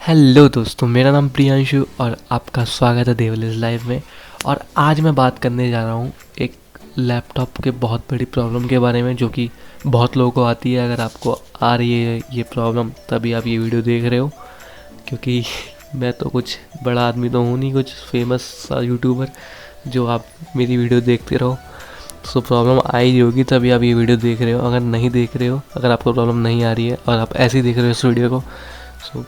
Hello दोस्तों, मेरा नाम प्रियांशु और आपका स्वागत है देवलिस लाइव में। और आज मैं बात करने जा रहा हूँ एक लैपटॉप के बहुत बड़ी प्रॉब्लम के बारे में, जो कि बहुत लोगों को आती है। अगर आपको आ रही है ये प्रॉब्लम तभी आप ये वीडियो देख रहे हो, क्योंकि मैं तो कुछ बड़ा आदमी तो हूँ नहीं, कुछ फेमस सा यूट्यूबर जो आप मेरी वीडियो देखते रहो। सो प्रॉब्लम आई ही होगी तभी आप ये वीडियो देख रहे हो। अगर नहीं देख रहे हो, अगर आपको प्रॉब्लम नहीं आ रही है और आप ऐसे ही देख रहे हो इस वीडियो को, सो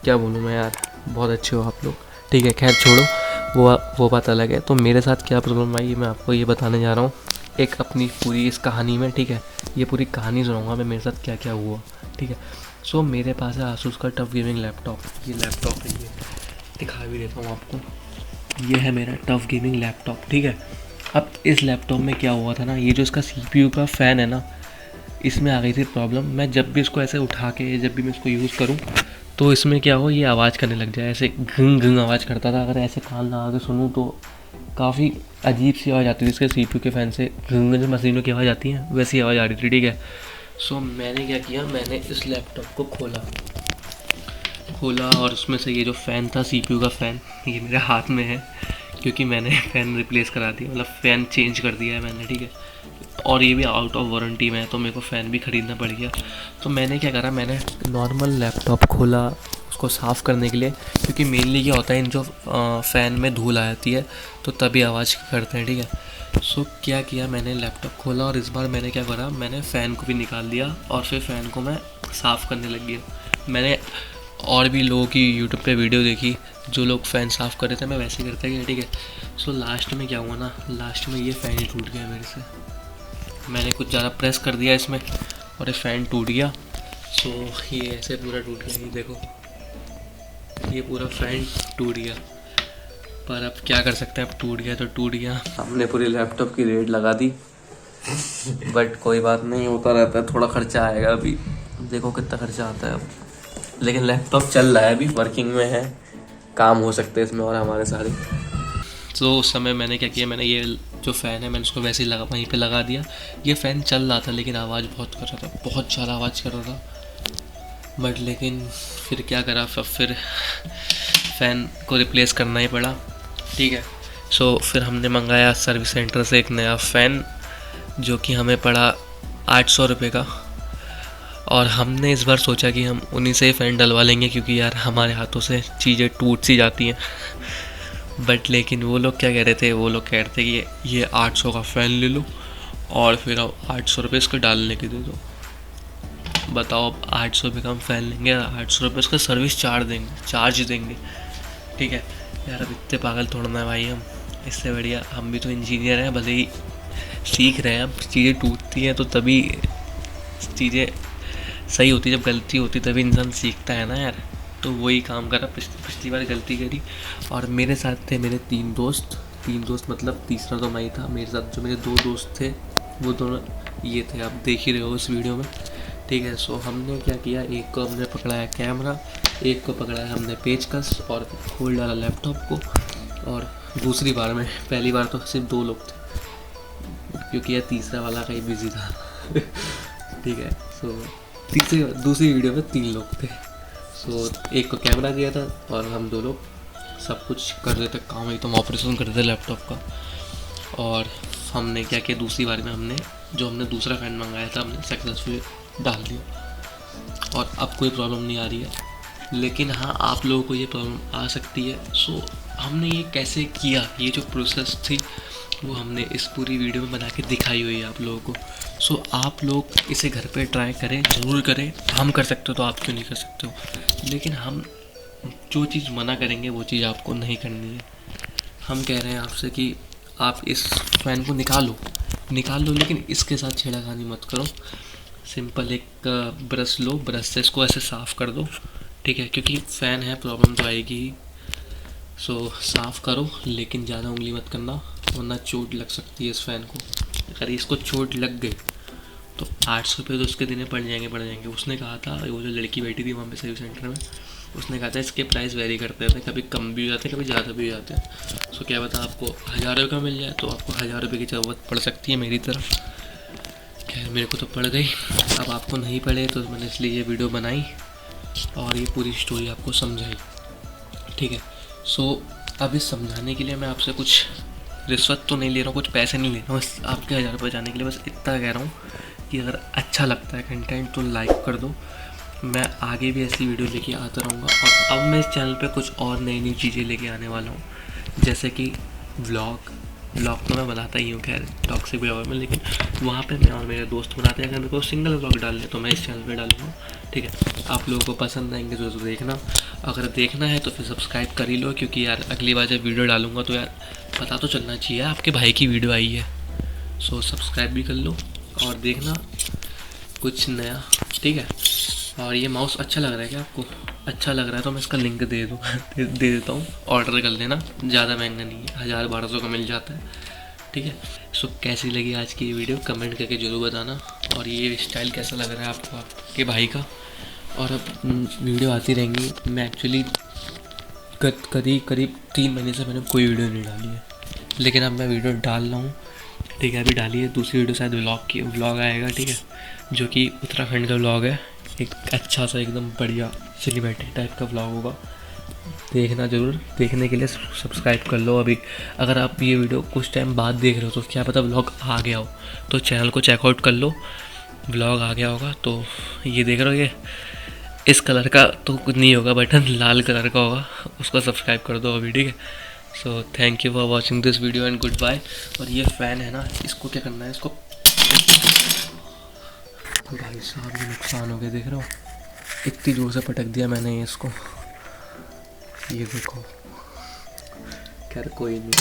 क्या बोलूँ मैं यार, बहुत अच्छे हो आप लोग। ठीक है, खैर छोड़ो, वो बात अलग है। तो मेरे साथ क्या प्रॉब्लम आई मैं आपको ये बताने जा रहा हूँ, एक अपनी पूरी इस कहानी में। ठीक है, ये पूरी कहानी सुनाऊंगा मैं, मेरे साथ क्या क्या हुआ। ठीक है, सो मेरे पास है आसूस का टफ गेमिंग लैपटॉप। ये लैपटॉप है, ये दिखा भी देता हूँ आपको। ये है मेरा टफ गेमिंग लैपटॉप। ठीक है, अब इस लैपटॉप में क्या हुआ था ना, ये जो इसका CPU का फ़ैन है ना, इसमें आ गई थी प्रॉब्लम। मैं जब भी इसको ऐसे उठा के, जब भी मैं इसको यूज़ करूँ तो इसमें क्या हो, ये आवाज़ करने लग जाए, ऐसे घंग घंग आवाज़ करता था। अगर ऐसे कान लगा के सुनूँ तो काफ़ी अजीब सी आवाज़ आती थी इसके CPU के फ़ैन से। घंग जो मशीनों की आवाज़ आती है वैसी आवाज़ आ रही थी। ठीक है, सो मैंने क्या किया, मैंने इस लैपटॉप को खोला और उसमें से ये जो फ़ैन था, CPU का फ़ैन, ये मेरे हाथ में है क्योंकि मैंने फ़ैन रिप्लेस करा दिया, मतलब फ़ैन चेंज कर दिया है मैंने। ठीक है, और ये भी आउट ऑफ वारंटी में है, तो मेरे को फ़ैन भी ख़रीदना पड़ गया। तो मैंने क्या करा, मैंने नॉर्मल लैपटॉप खोला उसको साफ़ करने के लिए, क्योंकि मेनली क्या होता है, इन जो फ़ैन में धूल आ जाती है तो तभी आवाज़ करते हैं। ठीक है, सो क्या किया, मैंने लैपटॉप खोला और इस बार मैंने क्या करा, मैंने फ़ैन को भी निकाल दिया और फिर फ़ैन को मैं साफ़ करने लग गया। मैंने और भी लोगों की यूट्यूब पे वीडियो देखी, जो लोग फ़ैन साफ़ कर रहे थे, मैं वैसे ही करता गया। ठीक है, सो लास्ट में क्या हुआ ना, लास्ट में ये फ़ैन ही टूट गया मेरे से। मैंने कुछ ज़्यादा प्रेस कर दिया इसमें और ये फ़ैन टूट गया। सो ये ऐसे पूरा टूट गया, ये देखो, ये पूरा फ़ैन टूट गया। पर अब क्या कर सकते हैं, अब टूट गया तो टूट गया। हमने पूरी लैपटॉप की रेट लगा दी, बट कोई बात नहीं, होता रहता है, थोड़ा खर्चा आएगा। अभी देखो कितना खर्चा आता है अब, लेकिन लैपटॉप चल रहा है, अभी वर्किंग में है, काम हो सकते हैं इसमें और हमारे सारे। तो उस समय मैंने क्या किया, मैंने ये जो फ़ैन है मैंने उसको वैसे ही वहीं पे लगा दिया। ये फ़ैन चल रहा था लेकिन आवाज़ बहुत कर रहा था, बहुत ज़्यादा आवाज़ कर रहा था। बट लेकिन फिर क्या करा, फिर फ़ैन को रिप्लेस करना ही पड़ा। ठीक है, सो फिर हमने मंगाया सर्विस सेंटर से एक नया फ़ैन, जो कि हमें पड़ा 800 रुपये का। और हमने इस बार सोचा कि हम उन्हीं से ही फ़ैन डलवा लेंगे, क्योंकि यार हमारे हाथों से चीज़ें टूट सी जाती हैं। बट लेकिन वो लोग क्या कह रहे थे, वो लोग कह रहे थे कि ये 800 का फ़ैन ले लो और फिर अब 800 रुपये इसको डालने के दे दो। बताओ, अब 800 रुपये का हम फ़ैन लेंगे, 800 रुपये इसका सर्विस चार्ज देंगे। ठीक है यार, अब इतने पागल थोड़ा ना है भाई हम। इससे बढ़िया हम भी तो इंजीनियर हैं, भले ही सीख रहे हैं। अब चीज़ें टूटती हैं तो तभी चीज़ें सही होती, जब गलती होती तभी इंसान सीखता है ना यार। तो वही काम करा, पिछली बार गलती करी। और मेरे साथ थे मेरे तीन दोस्त मतलब तीसरा तो मैं ही था। मेरे साथ जो मेरे दो दोस्त थे वो दोनों ये थे, आप देख ही रहे हो इस वीडियो में। ठीक है, सो हमने क्या किया, एक को हमने पकड़ाया कैमरा, एक को पकड़ाया हमने पेचकस और खोल डाला लैपटॉप को। और दूसरी बार में, पहली बार तो सिर्फ 2 लोग थे, क्योंकि यह तीसरा वाला कहीं बिजी था। ठीक है, सो दूसरी वीडियो में 3 लोग थे। सो एक को कैमरा दिया था और हम 2 लोग सब कुछ कर रहे थे, काम एकदम ऑपरेशन कर रहे थे लैपटॉप का। और हमने क्या किया, दूसरी बार में हमने दूसरा फ़ैन मंगाया था, हमने सक्सेसफुली डाल दिया और अब कोई प्रॉब्लम नहीं आ रही है। लेकिन हाँ, आप लोगों को ये प्रॉब्लम आ सकती है। सो हमने ये कैसे किया, ये जो प्रोसेस थी वो हमने इस पूरी वीडियो में बना के दिखाई हुई है आप लोगों को। सो आप लोग इसे घर पे ट्राई करें, ज़रूर करें। हम कर सकते हो तो आप क्यों नहीं कर सकते हो, लेकिन हम जो चीज़ मना करेंगे वो चीज़ आपको नहीं करनी है। हम कह रहे हैं आपसे कि आप इस फ़ैन को निकाल लो, लेकिन इसके साथ छेड़खानी मत करो। सिंपल एक ब्रश लो, ब्रश से इसको ऐसे साफ़ कर दो। ठीक है, क्योंकि फ़ैन है, प्रॉब्लम तो आएगी ही। सो साफ़ करो, लेकिन ज़्यादा उंगली मत करना, वरना चोट लग सकती है इस फ़ैन को। अगर इसको चोट लग गई तो 800 रुपये तो उसके देने पड़ जाएंगे। उसने कहा था, वो जो लड़की बैठी थी वहाँ पे सर्विस सेंटर में, उसने कहा था इसके प्राइस वेरी करते थे, कभी कम भी हो जाते हैं, कभी ज़्यादा भी हो जाते हैं। सो क्या पता आपको 1000 रुपये का मिल जाए, तो आपको 1000 रुपये की ज़रूरत पड़ सकती है मेरी तरफ। खैर मेरे को तो पड़ गई, अब आपको नहीं पड़े तो मैंने इसलिए ये वीडियो बनाई। और ये पूरी स्टोरी आपको समझाई, ठीक है। सो अब इस समझाने के लिए मैं आपसे कुछ रिश्वत तो नहीं ले रहा हूँ, कुछ पैसे नहीं ले रहा हूँ आपके 1000 रुपये जाने के लिए। बस इतना कह रहा हूँ कि अगर अच्छा लगता है कंटेंट तो लाइक कर दो। मैं आगे भी ऐसी वीडियो लेके आता रहूँगा, और अब मैं इस चैनल पे कुछ और नई नई चीज़ें लेके आने वाला हूँ, जैसे कि व्लॉग तो मैं बनाता ही हूँ खैर टॉक्सिक व्लॉगर में, लेकिन वहाँ पे मैं और मेरे दोस्त बनाते हैं। अगर मेरे को सिंगल व्लॉग डालने तो मैं इस चैनल पे डालूँगा, ठीक है। आप लोगों को पसंद आएंगे तो देखना, अगर देखना है तो फिर सब्सक्राइब कर ही लो, क्योंकि यार अगली बार जब वीडियो डालूँगा तो यार पता तो चलना चाहिए आपके भाई की वीडियो आई है। सो सब्सक्राइब भी कर लो और देखना कुछ नया, ठीक है। और ये माउस अच्छा लग रहा है क्या आपको? अच्छा लग रहा है तो मैं इसका लिंक दे दूँ दे देता हूँ, ऑर्डर कर लेना, ज़्यादा महंगा नहीं है, 1000-1200 का मिल जाता है, ठीक है। सो कैसी लगी आज की ये वीडियो कमेंट करके ज़रूर बताना, और ये स्टाइल कैसा लग रहा है आपको आपके भाई का। और अब वीडियो आती रहेंगी। मैं एक्चुअली करीब 3 महीने से मैंने कोई वीडियो नहीं डाली है, लेकिन अब मैं वीडियो डाल रहा हूँ, ठीक है। अभी डाली है दूसरी वीडियो, शायद व्लॉग आएगा, ठीक है, जो कि उत्तराखंड का व्लॉग है। एक अच्छा सा एकदम बढ़िया सिनेमैटिक टाइप का व्लॉग होगा, देखना ज़रूर। देखने के लिए सब्सक्राइब कर लो अभी। अगर आप ये वीडियो कुछ टाइम बाद देख रहे हो तो क्या पता व्लॉग आ गया हो, तो चैनल को चेकआउट कर लो, व्लॉग आ गया होगा। तो ये देख रहे हो, ये इस कलर का तो कुछ नहीं होगा, बटन लाल कलर का होगा, उसको सब्सक्राइब कर दो अभी, ठीक है। So thank you for watching this video and goodbye. और ये फ़ैन है ना, इसको क्या करना है, इसको भाई साहब ये नुकसान हो गया, देख रहे हो, इतनी जोर से पटक दिया मैंने इसको, ये देखो। खैर कोई नहीं।